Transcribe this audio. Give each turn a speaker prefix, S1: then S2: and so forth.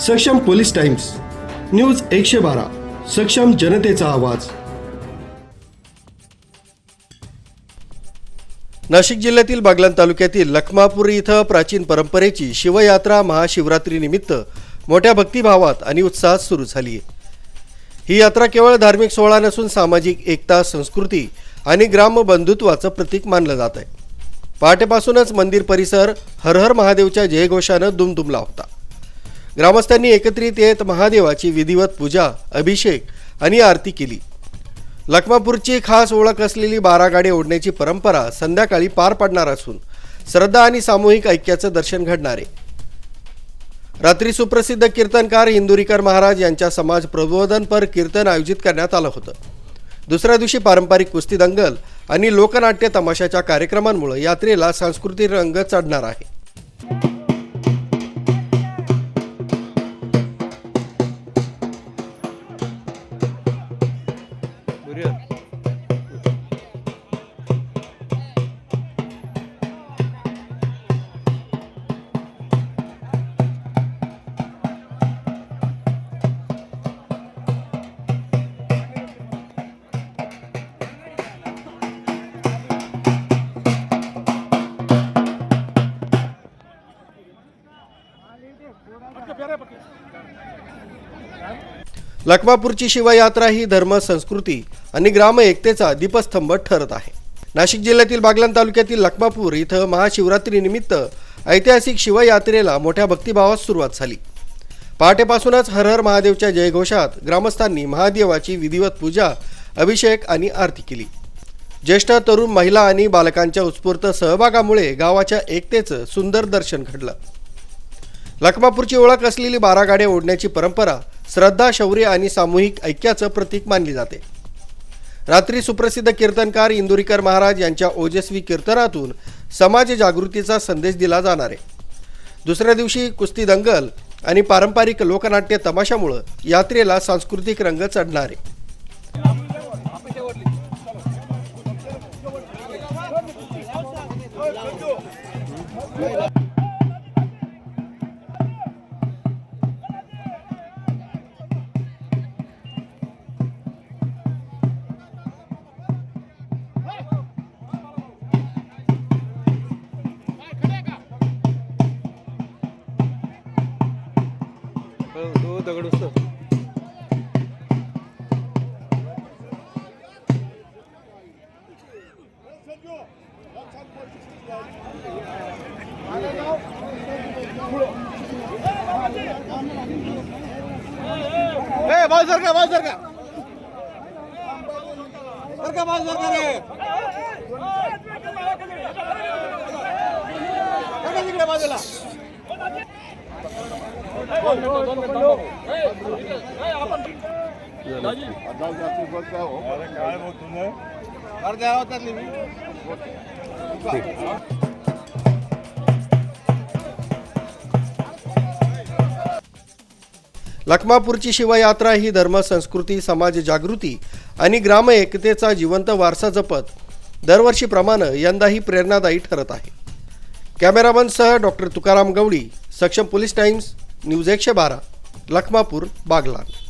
S1: सक्षम police times, news 112, सक्षम जनतेचा आवाज।
S2: नाशिक जिल्ह्यातील बागलाण तालुक्यातील लखमापूर इथं प्राचीन परंपरेची शिवयात्रा महाशिवरात्रीनिमित्त मोठ्या भक्तिभावात आणि उत्साहात सुरू झाली आहे। ही यात्रा केवळ धार्मिक सोहळा नसून सामाजिक एकता, संस्कृती आणि ग्राम बंधुत्वाचं प्रतीक मानलं जात आहे। पहाटेपासूनच मंदिर परिसर हर हर महादेवच्या जयघोषानं दुमदुमला होता। ग्रामस्थांनी एकत्रित येत महादेवाची विधिवत पूजा, अभिषेक आणि आरती केली। लखमापूरची खास ओळख असलेली 12 गाडे ओढण्याची परंपरा संध्याकाळी पार पडणार असून श्रद्धा आणि सामूहिक ऐक्याचं दर्शन घडणार आहे। रात्री सुप्रसिद्ध कीर्तनकार इंदुरीकर महाराज यांच्या समाज प्रबोधनपर कीर्तन आयोजित करण्यात आलं होतं। दुसऱ्या दिवशी पारंपरिक कुस्ती दंगल आणि लोकनाट्य तमाशाच्या कार्यक्रमांमुळे यात्रेला सांस्कृतिक रंग चढणार आहे। लखमापूरची शिवयात्रा ही धर्म, संस्कृती आणि ग्राम एकतेचा दीपस्तंभ ठरत आहे। नाशिक जिल्ह्यातील बागलाण तालुक्यातील लखमापूर इथं महाशिवरात्रीनिमित्त ऐतिहासिक शिवयात्रेला मोठ्या भक्तिभावात सुरुवात झाली। पहाटेपासूनच हर हर महादेवच्या जयघोषात ग्रामस्थांनी महादेवाची विधिवत पूजा, अभिषेक आणि आरती केली। ज्येष्ठ, तरुण, महिला आणि बालकांच्या उत्स्फूर्त सहभागामुळे गावाच्या एकतेचं सुंदर दर्शन घडलं। लखमापूरची ओळख असलेली 12 गाड्या ओढण्याची परंपरा श्रद्धा, शौर्य आणि सामूहिक ऐक्याचं प्रतीक मानली जाते। रात्री सुप्रसिद्ध कीर्तनकार इंदुरीकर महाराज यांच्या ओजस्वी कीर्तनातून समाज जागृतीचा संदेश दिला जाणार आहे। दुसऱ्या दिवशी कुस्ती दंगल आणि पारंपरिक लोकनाट्य तमाशामुळे यात्रेला सांस्कृतिक रंग चढणार आहे। लखमापूरची शिवयात्रा ही धर्म, संस्कृती, समाज जागृती आणि ग्राम एकतेचा जिवंत वारसा जपत दरवर्षीप्रमाणे यंदाही प्रेरणादायी ठरत आहे। कॅमेरामनसह डॉक्टर तुकाराम गवळी, सक्षम police times, news 112, Lakhmapur, Baglan.